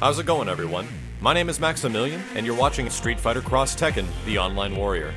How's it going, everyone? My name is Maximilian, and you're watching Street Fighter X Tekken, the Online Warrior.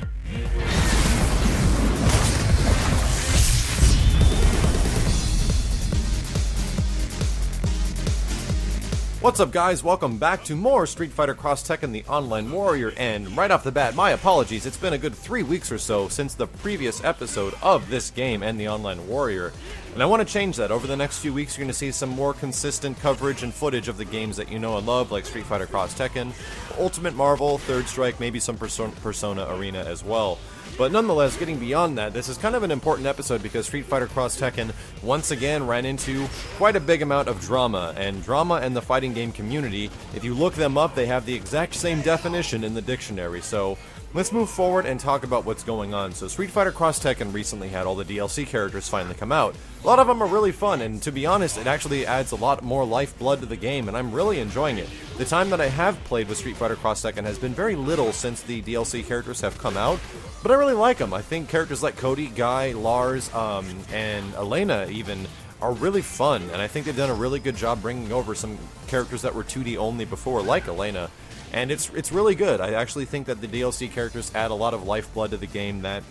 What's up, guys? Welcome back to more Street Fighter X Tekken, the Online Warrior, and right off the bat, my apologies, it's been a good 3 weeks or so since the previous episode of this game and the Online Warrior, and I want to change that. Over the next few weeks, you're going to see some more consistent coverage and footage of the games that you know and love, like Street Fighter X Tekken, Ultimate Marvel, Third Strike, maybe some Persona Arena as well. But nonetheless, getting beyond that, this is kind of an important episode because Street Fighter X Tekken once again ran into quite a big amount of drama, and the fighting game community, if you look them up, they have the exact same definition in the dictionary. So let's move forward and talk about what's going on. So Street Fighter X Tekken recently had all the DLC characters finally come out. A lot of them are really fun, and to be honest, it actually adds a lot more lifeblood to the game, and I'm really enjoying it. The time that I have played with Street Fighter X Tekken has been very little since the DLC characters have come out, but I really like them. I think characters like Cody, Guy, Lars, and Elena even are really fun, and I think they've done a really good job bringing over some characters that were 2D only before, like Elena, and it's really good. I actually think that the DLC characters add a lot of lifeblood to the game that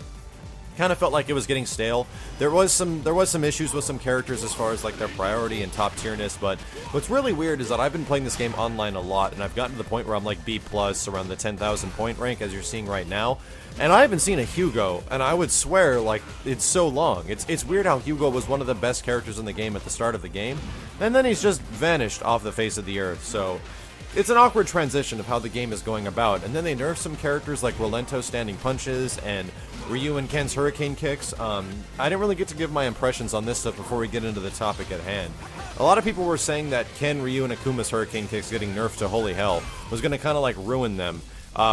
kind of felt like it was getting stale. There was some issues with some characters as far as like their priority and top tierness, but what's really weird is that I've been playing this game online a lot, and I've gotten to the point where I'm like B+, around the 10,000 point rank, as you're seeing right now, and I haven't seen a Hugo, and I would swear, like, it's so long. It's weird how Hugo was one of the best characters in the game at the start of the game, and then he's just vanished off the face of the earth, so it's an awkward transition of how the game is going about. And then they nerfed some characters like Rolento's standing punches and Ryu and Ken's hurricane kicks. I didn't really get to give my impressions on this stuff before we get into the topic at hand. A lot of people were saying that Ken, Ryu, and Akuma's hurricane kicks getting nerfed to holy hell was going to kind of like ruin them.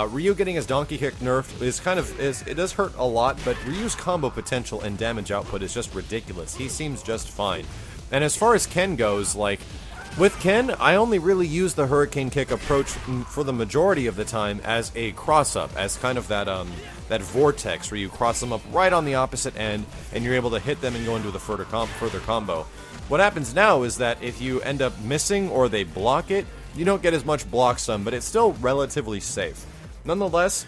Ryu getting his donkey kick nerfed it does hurt a lot, but Ryu's combo potential and damage output is just ridiculous. He seems just fine. And as far as Ken goes, like, with Ken, I only really use the hurricane kick approach for the majority of the time as a cross-up, as kind of that vortex where you cross them up right on the opposite end and you're able to hit them and go into the further combo. What happens now is that if you end up missing or they block it, you don't get as much block stun, but it's still relatively safe. Nonetheless,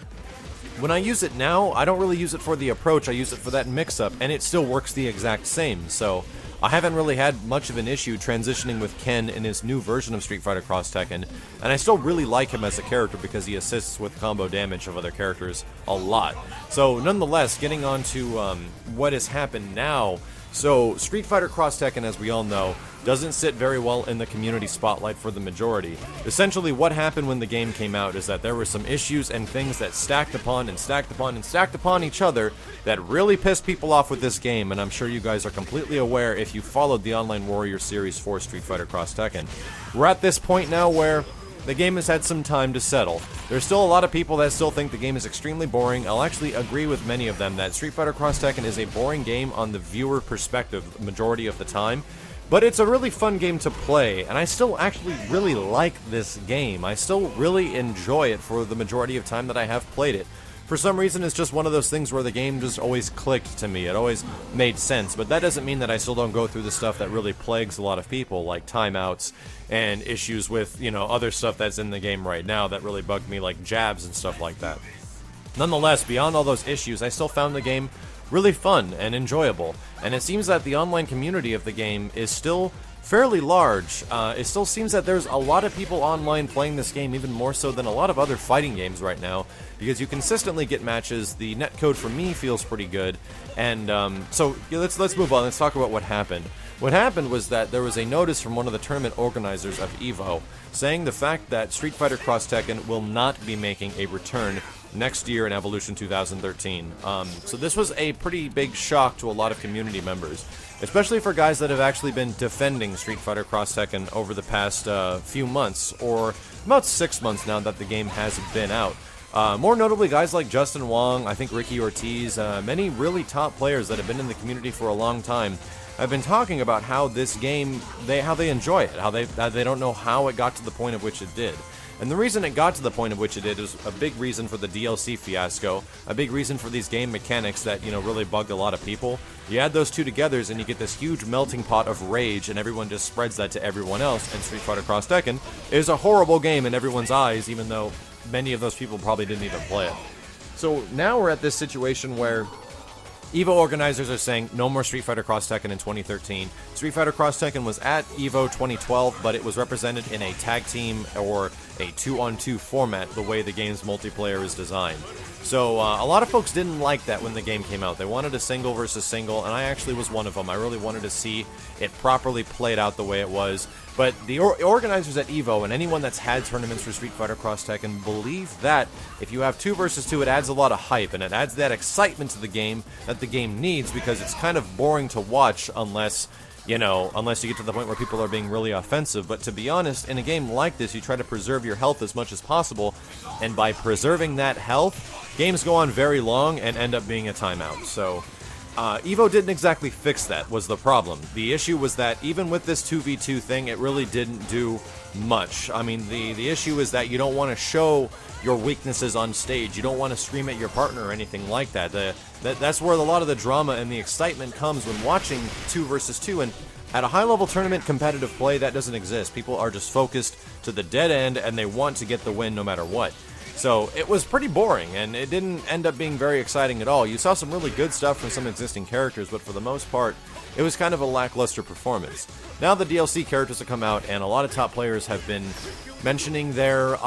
when I use it now, I don't really use it for the approach, I use it for that mix-up, and it still works the exact same, so I haven't really had much of an issue transitioning with Ken in his new version of Street Fighter X Tekken, and I still really like him as a character because he assists with combo damage of other characters a lot. So nonetheless, getting on to what has happened now, so Street Fighter X Tekken, as we all know, doesn't sit very well in the community spotlight for the majority. Essentially, what happened when the game came out is that there were some issues and things that stacked upon and stacked upon and stacked upon each other that really pissed people off with this game, and I'm sure you guys are completely aware if you followed the Online Warrior series for Street Fighter X Tekken. We're at this point now where the game has had some time to settle. There's still a lot of people that still think the game is extremely boring. I'll actually agree with many of them that Street Fighter X Tekken is a boring game on the viewer perspective the majority of the time. But it's a really fun game to play, and I still actually really like this game. I still really enjoy it for the majority of time that I have played it. For some reason, it's just one of those things where the game just always clicked to me. It always made sense, but that doesn't mean that I still don't go through the stuff that really plagues a lot of people, like timeouts and issues with, you know, other stuff that's in the game right now that really bugged me, like jabs and stuff like that. Nonetheless, beyond all those issues, I still found the game really fun and enjoyable, and it seems that the online community of the game is still fairly large. It still seems that there's a lot of people online playing this game, even more so than a lot of other fighting games right now, because you consistently get matches. The netcode for me feels pretty good, and so yeah, let's move on. Let's talk about what happened. What happened was that there was a notice from one of the tournament organizers of EVO saying the fact that Street Fighter X Tekken will not be making a return next year in Evolution 2013. So this was a pretty big shock to a lot of community members, especially for guys that have actually been defending Street Fighter X Tekken over the past few months, or about 6 months now that the game has been out. More notably, guys like Justin Wong, I think Ricky Ortiz, many really top players that have been in the community for a long time have been talking about how this game, how they enjoy it, how they don't know how it got to the point at which it did. And the reason it got to the point of which it did is a big reason for the DLC fiasco, a big reason for these game mechanics that, really bugged a lot of people. You add those two together and you get this huge melting pot of rage, and everyone just spreads that to everyone else, and Street Fighter X Tekken is a horrible game in everyone's eyes, even though many of those people probably didn't even play it. So now we're at this situation where EVO organizers are saying no more Street Fighter X Tekken in 2013. Street Fighter X Tekken was at EVO 2012, but it was represented in a tag team or a 2-on-2 format, the way the game's multiplayer is designed. So a lot of folks didn't like that when the game came out. They wanted a single versus single, and I actually was one of them. I really wanted to see it properly played out the way it was. But the organizers at EVO and anyone that's had tournaments for Street Fighter X Tekken believe that if you have 2 versus 2, it adds a lot of hype, and it adds that excitement to the game that the game needs, because it's kind of boring to watch unless you get to the point where people are being really offensive. But to be honest, in a game like this, you try to preserve your health as much as possible, and by preserving that health, games go on very long and end up being a timeout. So EVO didn't exactly fix that, was the problem. The issue was that even with this 2v2 thing, it really didn't do much. I mean, the issue is that you don't want to show your weaknesses on stage. You don't want to scream at your partner or anything like that. That's where a lot of the drama and the excitement comes when watching 2 versus 2, and at a high-level tournament competitive play, that doesn't exist. People are just focused to the dead end, and they want to get the win no matter what. So it was pretty boring, and it didn't end up being very exciting at all. You saw some really good stuff from some existing characters, but for the most part, it was kind of a lackluster performance. Now the DLC characters have come out, and a lot of top players have been mentioning their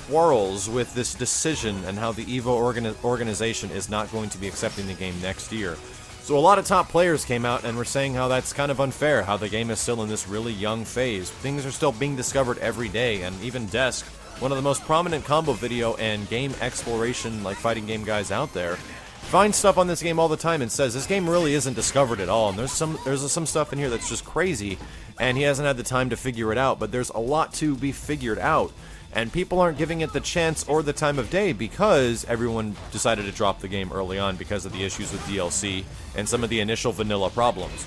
quarrels with this decision and how the EVO organization is not going to be accepting the game next year. So a lot of top players came out and were saying how that's kind of unfair, how the game is still in this really young phase. Things are still being discovered every day, and even Desk, one of the most prominent combo video and game exploration fighting game guys out there, finds stuff on this game all the time and says this game really isn't discovered at all, and there's some stuff in here that's just crazy, and he hasn't had the time to figure it out. But there's a lot to be figured out, and people aren't giving it the chance or the time of day because everyone decided to drop the game early on because of the issues with DLC and some of the initial vanilla problems.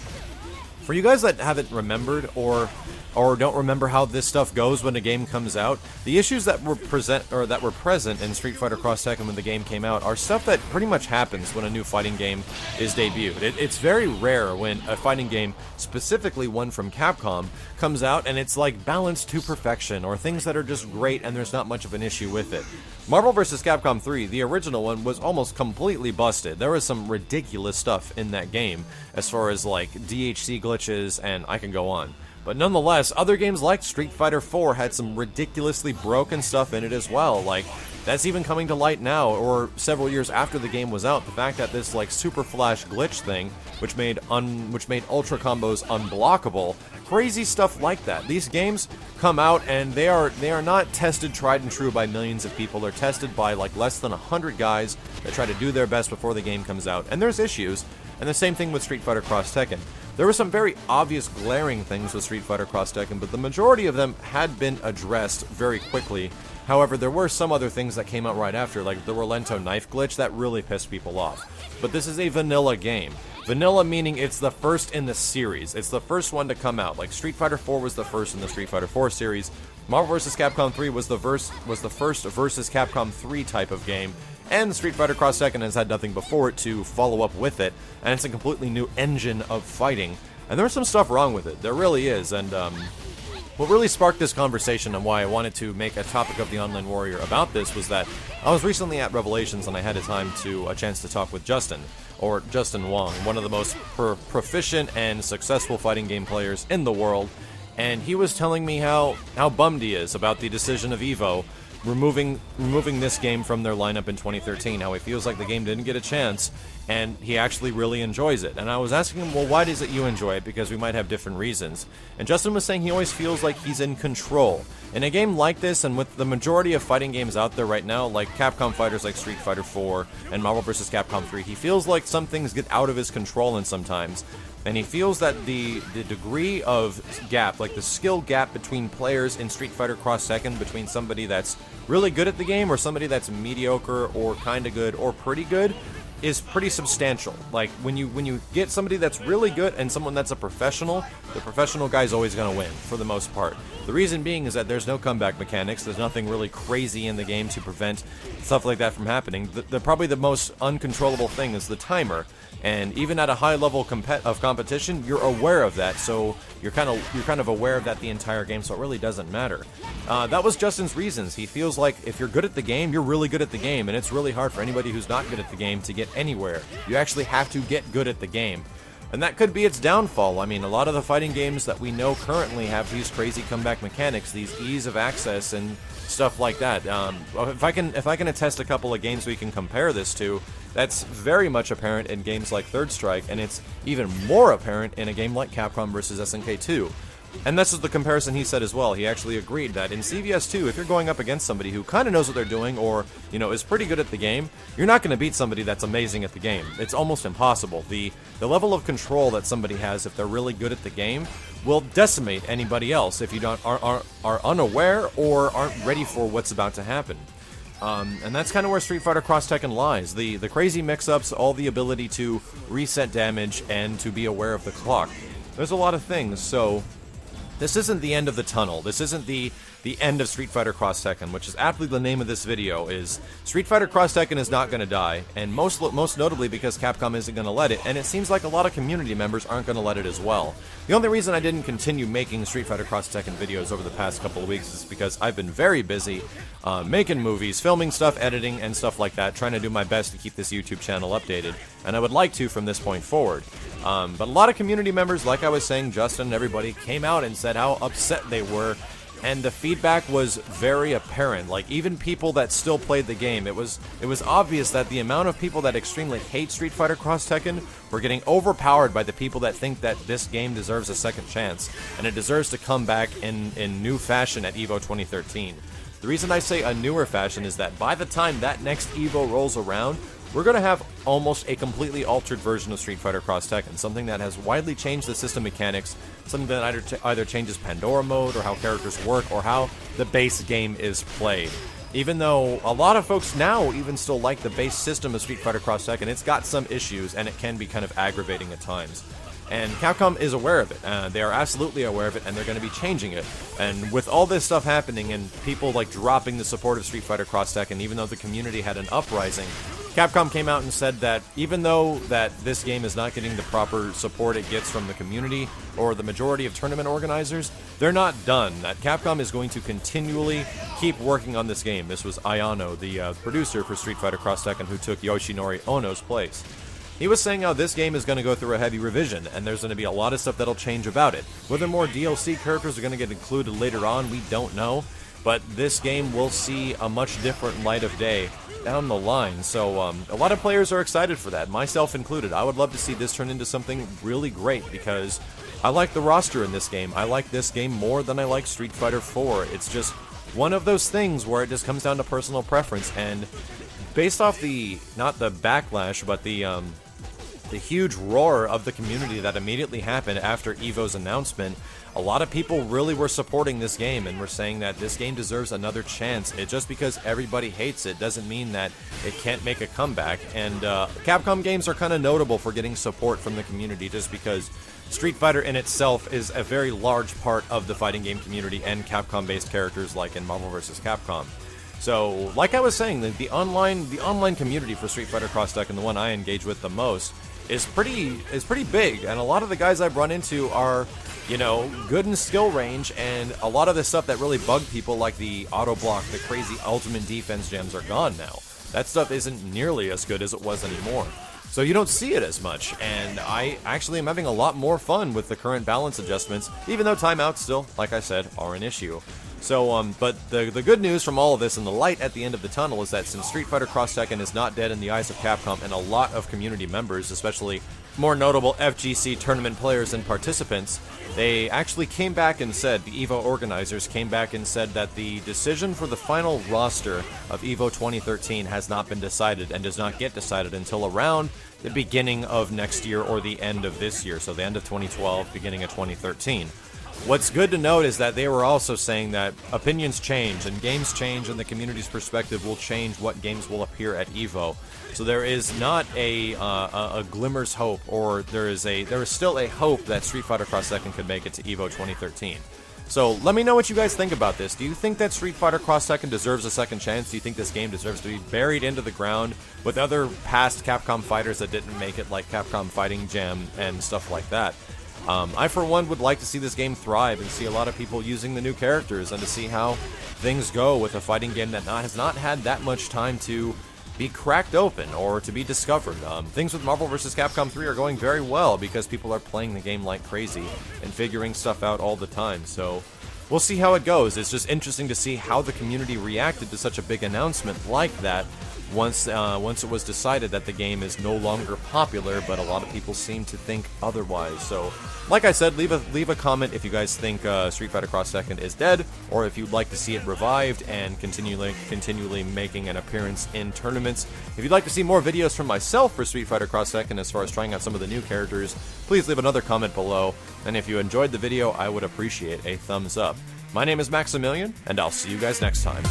For you guys that haven't remembered or don't remember how this stuff goes when a game comes out, the issues that were present in Street Fighter X Tekken when the game came out are stuff that pretty much happens when a new fighting game is debuted. It's very rare when a fighting game, specifically one from Capcom, comes out and it's balanced to perfection, or things that are just great and there's not much of an issue with it. Marvel vs. Capcom 3, the original one, was almost completely busted. There was some ridiculous stuff in that game as far as DHC glitches, and I can go on. But nonetheless, other games like Street Fighter 4 had some ridiculously broken stuff in it as well. That's even coming to light now, or several years after the game was out. The fact that this Super Flash glitch thing, which made ultra combos unblockable, crazy stuff like that. These games come out and they are not tested tried and true by millions of people. They're tested by less than 100 guys that try to do their best before the game comes out. And there's issues. And the same thing with Street Fighter X Tekken. There were some very obvious glaring things with Street Fighter X Tekken, but the majority of them had been addressed very quickly. However, there were some other things that came out right after, like the Rolento knife glitch, that really pissed people off. But this is a vanilla game. Vanilla meaning it's the first in the series. It's the first one to come out. Street Fighter 4 was the first in the Street Fighter 4 series. Marvel vs. Capcom 3 was the first versus Capcom 3 type of game. And Street Fighter X Tekken has had nothing before it to follow up with it, and it's a completely new engine of fighting. And there's some stuff wrong with it. There really is. And what really sparked this conversation and why I wanted to make a topic of the Online Warrior about this was that I was recently at Revelations and I had a chance to talk with Justin Wong, one of the most proficient and successful fighting game players in the world. And he was telling me how bummed he is about the decision of EVO removing this game from their lineup in 2013, how he feels like the game didn't get a chance, and he actually really enjoys it. And I was asking him, well, why is it you enjoy it? Because we might have different reasons. And Justin was saying he always feels like he's in control. In a game like this, and with the majority of fighting games out there right now, like Capcom fighters like Street Fighter 4 and Marvel vs. Capcom 3, he feels like some things get out of his control and sometimes. And he feels that the degree of gap, like the skill gap between players in Street Fighter X Tekken, between somebody that's really good at the game or somebody that's mediocre or kinda good or pretty good, is pretty substantial. Like, when you get somebody that's really good and someone that's a professional, the professional guy's always going to win, for the most part. The reason being is that there's no comeback mechanics, there's nothing really crazy in the game to prevent stuff like that from happening. Probably the most uncontrollable thing is the timer, and even at a high level of competition, you're aware of that, so you're kind of aware of that the entire game, so it really doesn't matter. That was Justin's reasons. He feels like if you're good at the game, you're really good at the game, and it's really hard for anybody who's not good at the game to get anywhere. You actually have to get good at the game. And that could be its downfall. I mean, a lot of the fighting games that we know currently have these crazy comeback mechanics, these ease of access and stuff like that. If I can attest a couple of games we can compare this to, that's very much apparent in games like Third Strike, and it's even more apparent in a game like Capcom vs. SNK 2. And this is the comparison he said as well. He actually agreed that in CVS 2, if you're going up against somebody who kind of knows what they're doing or, you know, is pretty good at the game, you're not going to beat somebody that's amazing at the game. It's almost impossible. The level of control that somebody has if they're really good at the game will decimate anybody else if you are unaware or aren't ready for what's about to happen. And that's kind of where Street Fighter X Tekken lies. The crazy mix-ups, all the ability to reset damage, and to be aware of the clock. There's a lot of things, so this isn't the end of the tunnel. This isn't the end of Street Fighter X Tekken, which is aptly the name of this video. Is Street Fighter X Tekken is not going to die, and most notably because Capcom isn't going to let it, and it seems like a lot of community members aren't going to let it as well. The only reason I didn't continue making Street Fighter X Tekken videos over the past couple of weeks is because I've been very busy making movies, filming stuff, editing, and stuff like that, trying to do my best to keep this YouTube channel updated, and I would like to from this point forward. But a lot of community members, like I was saying, Justin and everybody, came out and said how upset they were, and the feedback was very apparent. Like, even people that still played the game, it was obvious that the amount of people that extremely hate Street Fighter X Tekken were getting overpowered by the people that think that this game deserves a second chance, and it deserves to come back in new fashion at EVO 2013. The reason I say a newer fashion is that by the time that next EVO rolls around, we're going to have almost a completely altered version of Street Fighter X Tekken, something that has widely changed the system mechanics, something that either changes Pandora mode, or how characters work, or how the base game is played. Even though a lot of folks now even still like the base system of Street Fighter X Tekken, it's got some issues, and it can be kind of aggravating at times. And Capcom is aware of it. They are absolutely aware of it, and they're going to be changing it. And with all this stuff happening, and people like dropping the support of Street Fighter X Tekken, even though the community had an uprising, Capcom came out and said that even though that this game is not getting the proper support it gets from the community or the majority of tournament organizers, they're not done. That Capcom is going to continually keep working on this game. This was Ayano, the producer for Street Fighter X Tekken, who took Yoshinori Ono's place. He was saying how this game is going to go through a heavy revision, and there's going to be a lot of stuff that'll change about it. Whether more DLC characters are going to get included later on, we don't know, but this game will see a much different light of day down the line, so a lot of players are excited for that, myself included. I would love to see this turn into something really great, because I like the roster in this game. I like this game more than I like Street Fighter 4. It's just one of those things where it just comes down to personal preference, and based off not the backlash, but the huge roar of the community that immediately happened after EVO's announcement, a lot of people really were supporting this game and were saying that this game deserves another chance. Just because everybody hates it doesn't mean that it can't make a comeback. And Capcom games are kind of notable for getting support from the community, just because Street Fighter in itself is a very large part of the fighting game community and Capcom-based characters like in Marvel vs. Capcom. So, like I was saying, the online community for Street Fighter X Tekken, the one I engage with the most, is pretty big, and a lot of the guys I've run into are, you know, good in skill range, and a lot of the stuff that really bugged people, like the auto block, the crazy ultimate defense gems, are gone now. That stuff isn't nearly as good as it was anymore. So you don't see it as much, and I actually am having a lot more fun with the current balance adjustments, even though timeouts still, like I said, are an issue. So, but the good news from all of this and the light at the end of the tunnel is that since Street Fighter X Tekken is not dead in the eyes of Capcom and a lot of community members, especially more notable FGC tournament players and participants, they actually came back and said, the EVO organizers came back and said that the decision for the final roster of EVO 2013 has not been decided and does not get decided until around the beginning of next year or the end of this year, so the end of 2012, beginning of 2013. What's good to note is that they were also saying that opinions change and games change, and the community's perspective will change what games will appear at EVO. So there is not a glimmer's hope, or there is still a hope that Street Fighter X Tekken could make it to EVO 2013. So let me know what you guys think about this. Do you think that Street Fighter X Tekken deserves a second chance? Do you think this game deserves to be buried into the ground with other past Capcom fighters that didn't make it, like Capcom Fighting Jam and stuff like that? I, for one, would like to see this game thrive and see a lot of people using the new characters, and to see how things go with a fighting game that has not had that much time to be cracked open or to be discovered. Things with Marvel vs. Capcom 3 are going very well because people are playing the game like crazy and figuring stuff out all the time. So we'll see how it goes. It's just interesting to see how the community reacted to such a big announcement like that once it was decided that the game is no longer popular, but a lot of people seem to think otherwise. So, like I said, leave a comment if you guys think Street Fighter X Tekken is dead, or if you'd like to see it revived and continually making an appearance in tournaments. If you'd like to see more videos from myself for Street Fighter X Tekken as far as trying out some of the new characters, please leave another comment below. And if you enjoyed the video, I would appreciate a thumbs up. My name is Maximilian, and I'll see you guys next time.